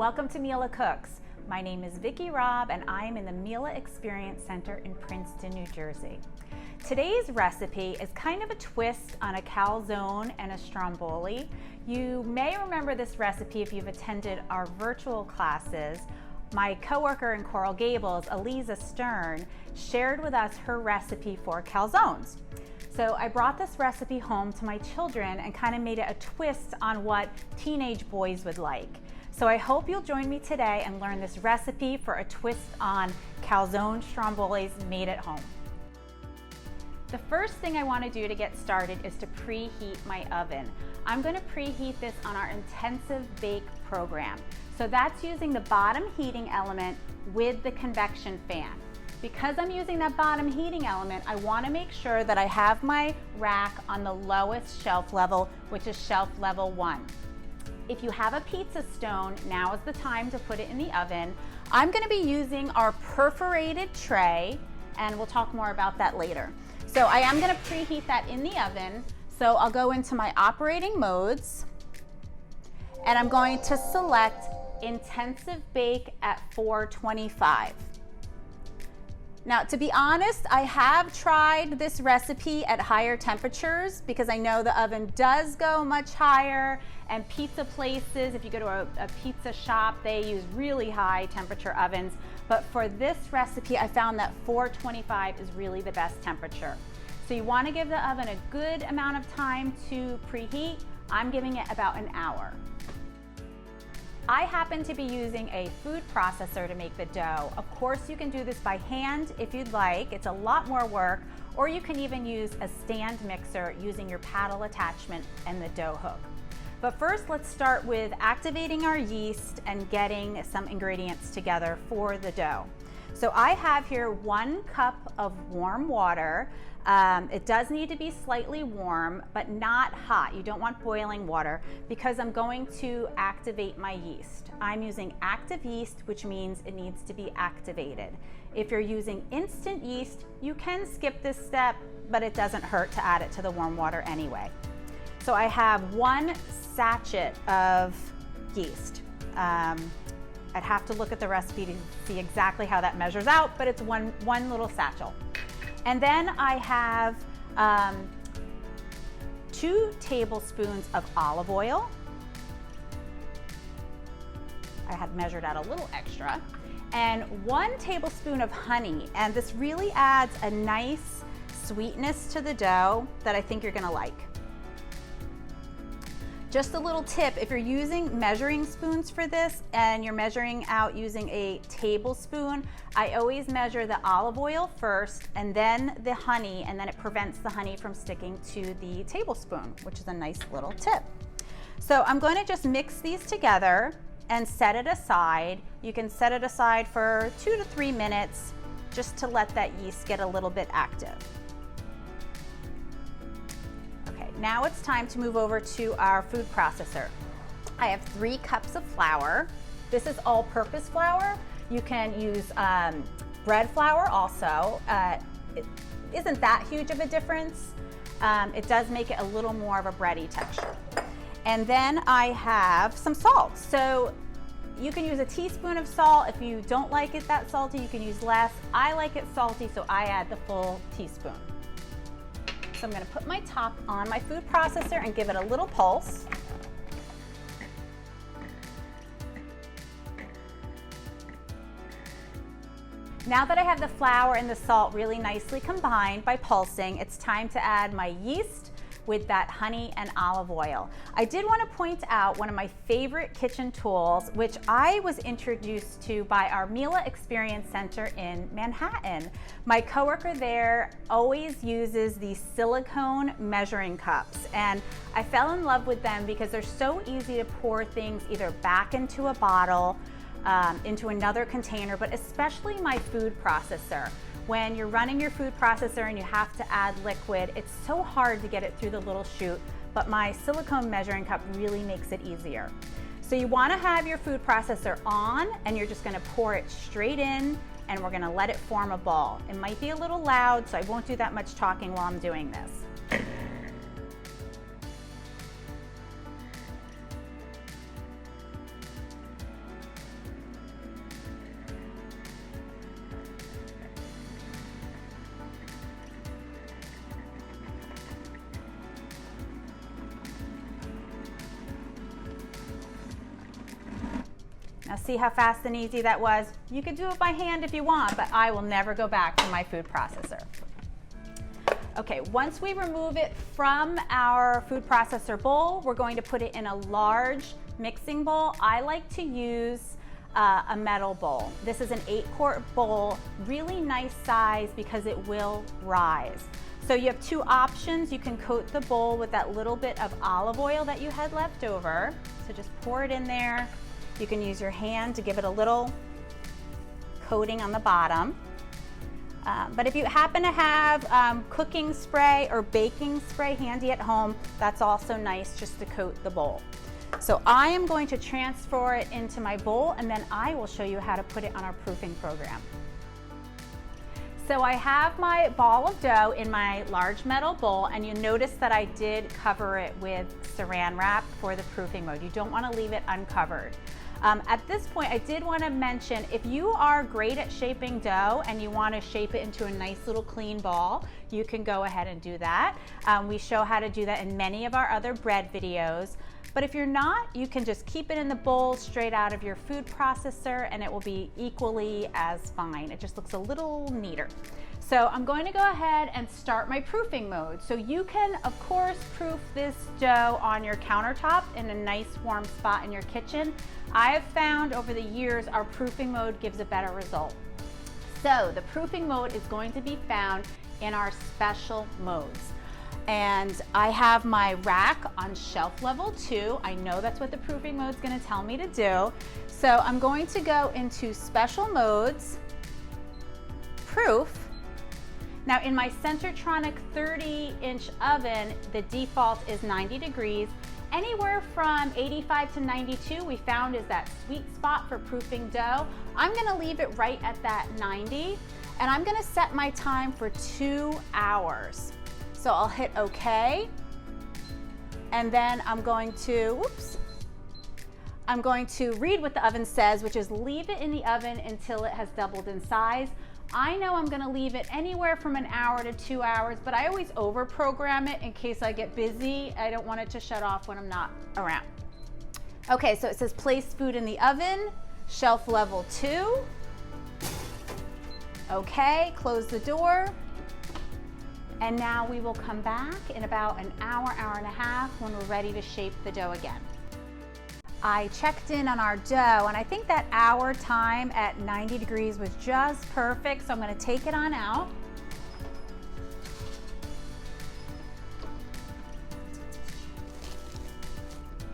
welcome to Miele Cooks. My name is Vicki Robb and I am in the Miele Experience Center in Princeton, New Jersey. Today's recipe is kind of a twist on a calzone and a stromboli. You may remember this recipe if you've attended our virtual classes. My coworker in Coral Gables, Eliza Stern, shared with us her recipe for calzones. So I brought this recipe home to my children and kind of made it a twist on what teenage boys would like. So I hope you'll join me today and learn this recipe for a twist on calzone strombolis made at home. The first thing I want to do to get started is to preheat my oven. I'm going to preheat this on our intensive bake program. So that's using the bottom heating element with the convection fan. Because I'm using that bottom heating element, I want to make sure that I have my rack on the lowest shelf level, which is shelf level 1. If you have a pizza stone, now is the time to put it in the oven. I'm going to be using our perforated tray, and we'll talk more about that later. So I am going to preheat that in the oven. So I'll go into my operating modes, and I'm going to select intensive bake at 425. Now, to be honest, I have tried this recipe at higher temperatures because I know the oven does go much higher, and pizza places, if you go to a pizza shop, they use really high temperature ovens. But for this recipe, I found that 425 is really the best temperature. So you want to give the oven a good amount of time to preheat. I'm giving it about an hour. I happen to be using a food processor to make the dough. Of course, you can do this by hand if you'd like. It's a lot more work, or you can even use a stand mixer using your paddle attachment and the dough hook. But first, let's start with activating our yeast and getting some ingredients together for the dough. So I have here 1 cup of warm water. It does need to be slightly warm, but not hot. You don't want boiling water because I'm going to activate my yeast. I'm using active yeast, which means it needs to be activated. If you're using instant yeast, you can skip this step, but it doesn't hurt to add it to the warm water anyway. So I have 1 sachet of yeast. I'd have to look at the recipe to see exactly how that measures out, but it's one little satchel. And then I have 2 tablespoons of olive oil. I had measured out a little extra. And 1 tablespoon of honey. And this really adds a nice sweetness to the dough that I think you're gonna like. Just a little tip, if you're using measuring spoons for this and you're measuring out using a tablespoon, I always measure the olive oil first and then the honey, and then it prevents the honey from sticking to the tablespoon, which is a nice little tip. So I'm going to just mix these together and set it aside. You can set it aside for 2 to 3 minutes just to let that yeast get a little bit active. Now it's time to move over to our food processor. I have 3 cups of flour. This is all-purpose flour. You can use bread flour also. It isn't that huge of a difference. It does make it a little more of a bready texture. And then I have some salt. So you can use a teaspoon of salt. If you don't like it that salty, you can use less. I like it salty, so I add the full teaspoon. So I'm going to put my top on my food processor and give it a little pulse. Now that I have the flour and the salt really nicely combined by pulsing, it's time to add my yeast with that honey and olive oil. I did want to point out one of my favorite kitchen tools, which I was introduced to by our Miele Experience Center in Manhattan. My coworker there always uses these silicone measuring cups, and I fell in love with them because they're so easy to pour things either back into a bottle, into another container, but especially my food processor. When you're running your food processor and you have to add liquid, it's so hard to get it through the little chute, but my silicone measuring cup really makes it easier. So you want to have your food processor on, and you're just going to pour it straight in, and we're going to let it form a ball. It might be a little loud, so I won't do that much talking while I'm doing this. See how fast and easy that was? You could do it by hand if you want, but I will never go back to my food processor. Okay, once we remove it from our food processor bowl, we're going to put it in a large mixing bowl. I like to use a metal bowl. This is an 8-quart bowl, really nice size because it will rise. So you have two options. You can coat the bowl with that little bit of olive oil that you had left over. So just pour it in there. You can use your hand to give it a little coating on the bottom. But if you happen to have cooking spray or baking spray handy at home, that's also nice just to coat the bowl. So I am going to transfer it into my bowl, and then I will show you how to put it on our proofing program. So I have my ball of dough in my large metal bowl, and you notice that I did cover it with saran wrap for the proofing mode. You don't want to leave it uncovered. At this point, I did want to mention, if you are great at shaping dough and you want to shape it into a nice little clean ball, you can go ahead and do that. We show how to do that in many of our other bread videos. But if you're not, you can just keep it in the bowl straight out of your food processor and it will be equally as fine. It just looks a little neater. So I'm going to go ahead and start my proofing mode. So you can, of course, proof this dough on your countertop in a nice warm spot in your kitchen. I have found over the years our proofing mode gives a better result. So the proofing mode is going to be found in our special modes. And I have my rack on shelf level 2. I know that's what the proofing mode is going to tell me to do. So I'm going to go into special modes, proof. Now in my Centertronic 30-inch oven, the default is 90 degrees. Anywhere from 85 to 92 we found is that sweet spot for proofing dough. I'm going to leave it right at that 90, and I'm going to set my time for 2 hours. So I'll hit OK, and then I'm going to read what the oven says, which is leave it in the oven until it has doubled in size. I know I'm going to leave it anywhere from an hour to 2 hours, but I always over program it in case I get busy. I don't want it to shut off when I'm not around. Okay, so it says place food in the oven, shelf level 2. Okay, close the door. And now we will come back in about an hour, hour and a half when we're ready to shape the dough again. I checked in on our dough, and I think that hour time at 90 degrees was just perfect, so I'm going to take it on out.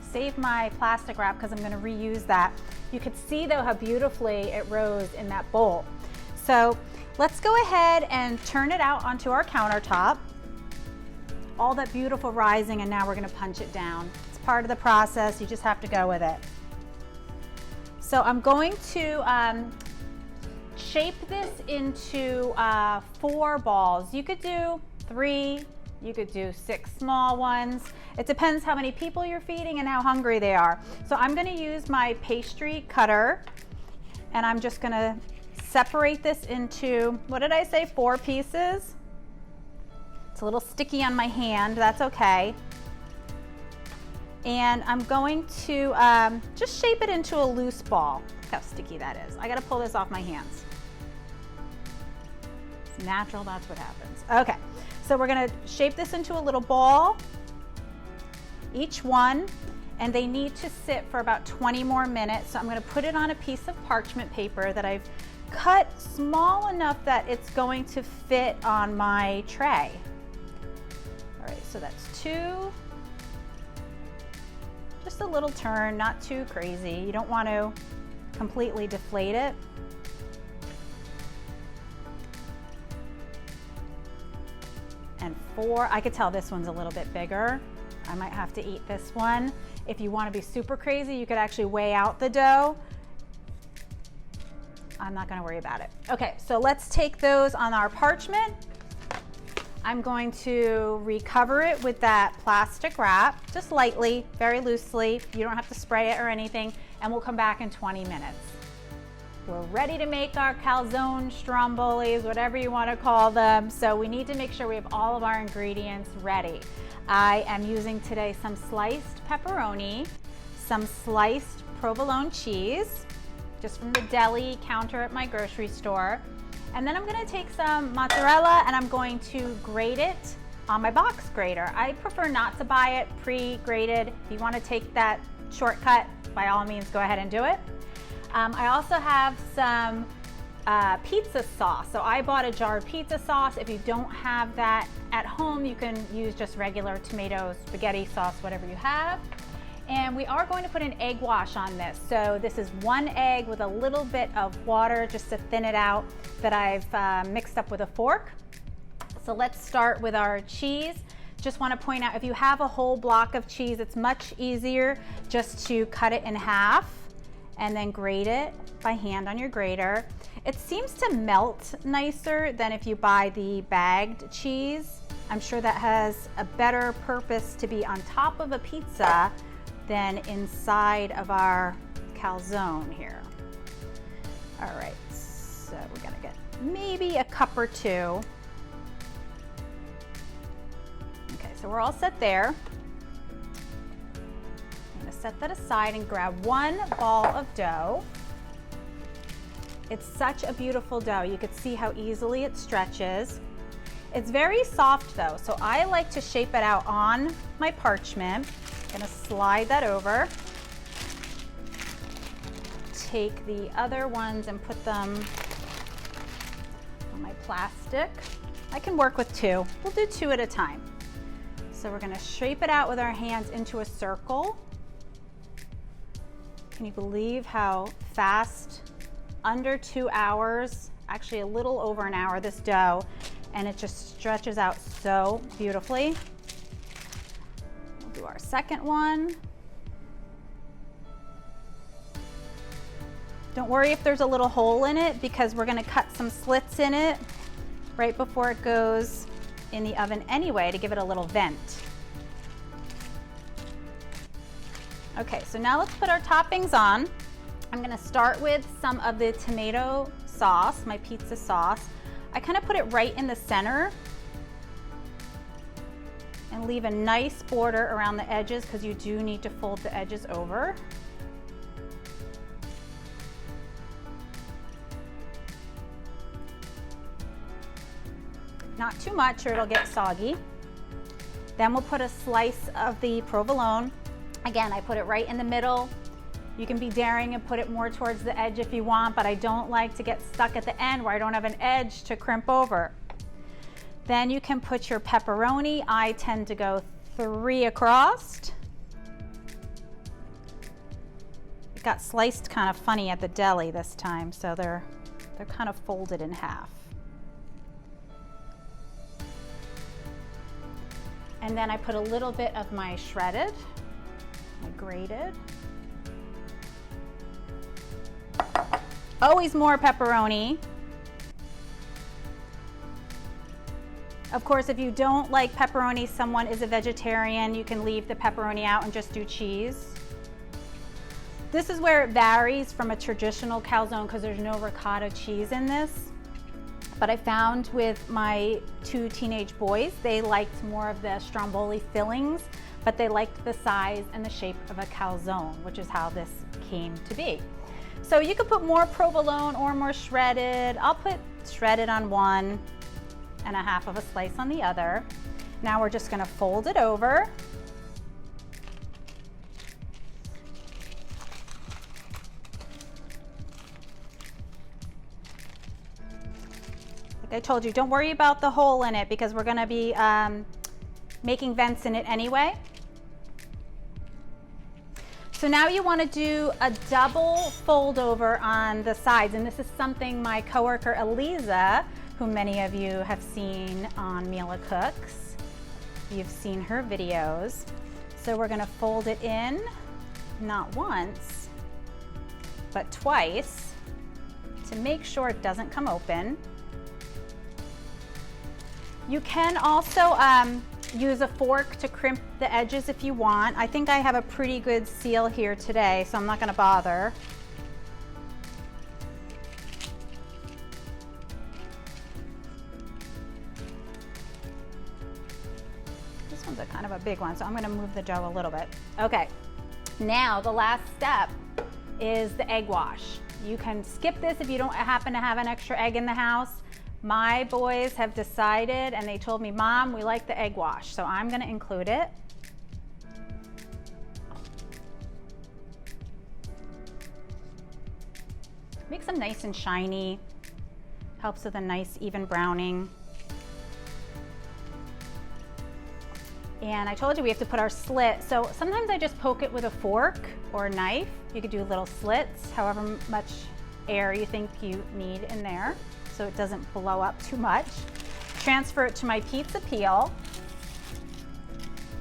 Save my plastic wrap because I'm going to reuse that. You could see though how beautifully it rose in that bowl. So let's go ahead and turn it out onto our countertop. All that beautiful rising, and now we're going to punch it down. It's part of the process. You just have to go with it. So I'm going to shape this into 4 balls. You could do 3, you could do 6 small ones. It depends how many people you're feeding and how hungry they are. So I'm going to use my pastry cutter, and I'm just going to separate this into, what did I say, 4 pieces? It's a little sticky on my hand, that's okay. And I'm going to just shape it into a loose ball. Look how sticky that is. I gotta pull this off my hands. It's natural, that's what happens. Okay, so we're gonna shape this into a little ball, each one, and they need to sit for about 20 more minutes. So I'm gonna put it on a piece of parchment paper that I've cut small enough that it's going to fit on my tray. All right, so that's 2. Just a little turn, not too crazy. You don't want to completely deflate it. And 4, I could tell this one's a little bit bigger. I might have to eat this one. If you want to be super crazy, you could actually weigh out the dough. I'm not going to worry about it. Okay, so let's take those on our parchment. I'm going to recover it with that plastic wrap, just lightly, very loosely. You don't have to spray it or anything, and we'll come back in 20 minutes. We're ready to make our calzone, strombolis, whatever you want to call them. So we need to make sure we have all of our ingredients ready. I am using today some sliced pepperoni, some sliced provolone cheese, just from the deli counter at my grocery store. And then I'm gonna take some mozzarella and I'm going to grate it on my box grater. I prefer not to buy it pre-grated. If you wanna take that shortcut, by all means, go ahead and do it. I also have some pizza sauce. So I bought a jar of pizza sauce. If you don't have that at home, you can use just regular tomato, spaghetti sauce, whatever you have. And we are going to put an egg wash on this. So this is 1 egg with a little bit of water just to thin it out that I've mixed up with a fork. So let's start with our cheese. Just want to point out, if you have a whole block of cheese, it's much easier just to cut it in half and then grate it by hand on your grater. It seems to melt nicer than if you buy the bagged cheese. I'm sure that has a better purpose to be on top of a pizza than inside of our calzone here. All right, so we're gonna get maybe a cup or two. Okay, so we're all set there. I'm gonna set that aside and grab 1 ball of dough. It's such a beautiful dough. You can see how easily it stretches. It's very soft though, so I like to shape it out on my parchment. I'm gonna slide that over. Take the other ones and put them on my plastic. I can work with 2. We'll do 2 at a time. So we're gonna shape it out with our hands into a circle. Can you believe how fast, under 2 hours, actually a little over an hour, this dough, and it just stretches out so beautifully. We'll do our second one. Don't worry if there's a little hole in it because we're gonna cut some slits in it right before it goes in the oven anyway to give it a little vent. Okay, so now let's put our toppings on. I'm gonna start with some of the tomato sauce, my pizza sauce. I kind of put it right in the center and leave a nice border around the edges because you do need to fold the edges over. Not too much or it'll get soggy. Then we'll put a slice of the provolone. Again, I put it right in the middle. You can be daring and put it more towards the edge if you want, but I don't like to get stuck at the end where I don't have an edge to crimp over. Then you can put your pepperoni. I tend to go 3 across. It got sliced kind of funny at the deli this time, so they're kind of folded in half. And then I put a little bit of my shredded, my grated. Always more pepperoni. Of course, if you don't like pepperoni, someone is a vegetarian, you can leave the pepperoni out and just do cheese. This is where it varies from a traditional calzone because there's no ricotta cheese in this. But I found with my 2 teenage boys, they liked more of the Stromboli fillings, but they liked the size and the shape of a calzone, which is how this came to be. So you could put more provolone or more shredded. I'll put shredded on one and a half of a slice on the other. Now we're just gonna fold it over. Like I told you, don't worry about the hole in it because we're gonna be making vents in it anyway. So now you want to do a double fold over on the sides, and this is something my coworker Eliza, who many of you have seen on Miele Cooks, you've seen her videos. So we're going to fold it in, not once, but twice to make sure it doesn't come open. You can also use a fork to crimp the edges if you want. I think I have a pretty good seal here today, so I'm not gonna bother. This one's a kind of a big one, so I'm gonna move the dough a little bit. Okay, now the last step is the egg wash. You can skip this if you don't happen to have an extra egg in the house. My boys have decided, and they told me, Mom, we like the egg wash, so I'm gonna include it. Makes them nice and shiny. Helps with a nice even browning. And I told you we have to put our slit. So sometimes I just poke it with a fork or a knife. You could do little slits, however much air you think you need in there, so it doesn't blow up too much. Transfer it to my pizza peel.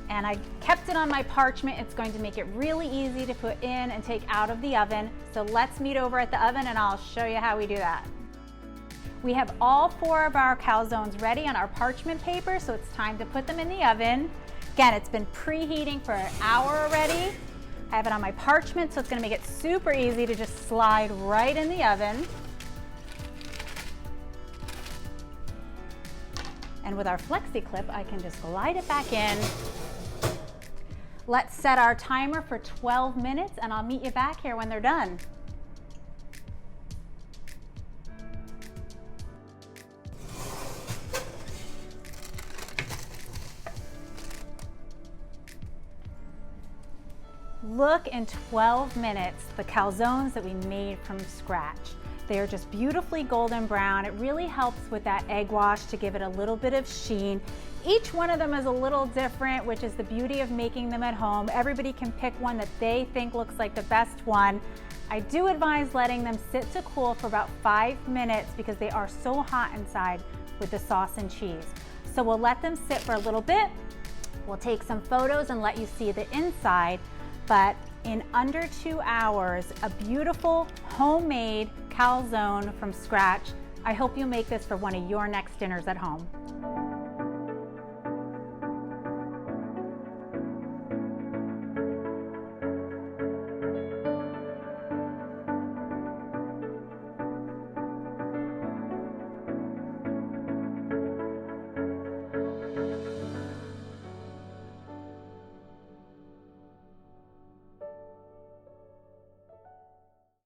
And I kept it on my parchment. It's going to make it really easy to put in and take out of the oven. So let's meet over at the oven and I'll show you how we do that. We have all 4 of our calzones ready on our parchment paper, so it's time to put them in the oven. Again, it's been preheating for an hour already. I have it on my parchment, so it's gonna make it super easy to just slide right in the oven. And with our flexi clip, I can just glide it back in. Let's set our timer for 12 minutes and I'll meet you back here when they're done. Look, in 12 minutes, the calzones that we made from scratch. They are just beautifully golden brown. It really helps with that egg wash to give it a little bit of sheen. Each one of them is a little different, which is the beauty of making them at home. Everybody can pick one that they think looks like the best one. I do advise letting them sit to cool for about 5 minutes because they are so hot inside with the sauce and cheese. So we'll let them sit for a little bit. We'll take some photos and let you see the inside. But in under 2 hours, a beautiful homemade calzone from scratch. I hope you make this for one of your next dinners at home.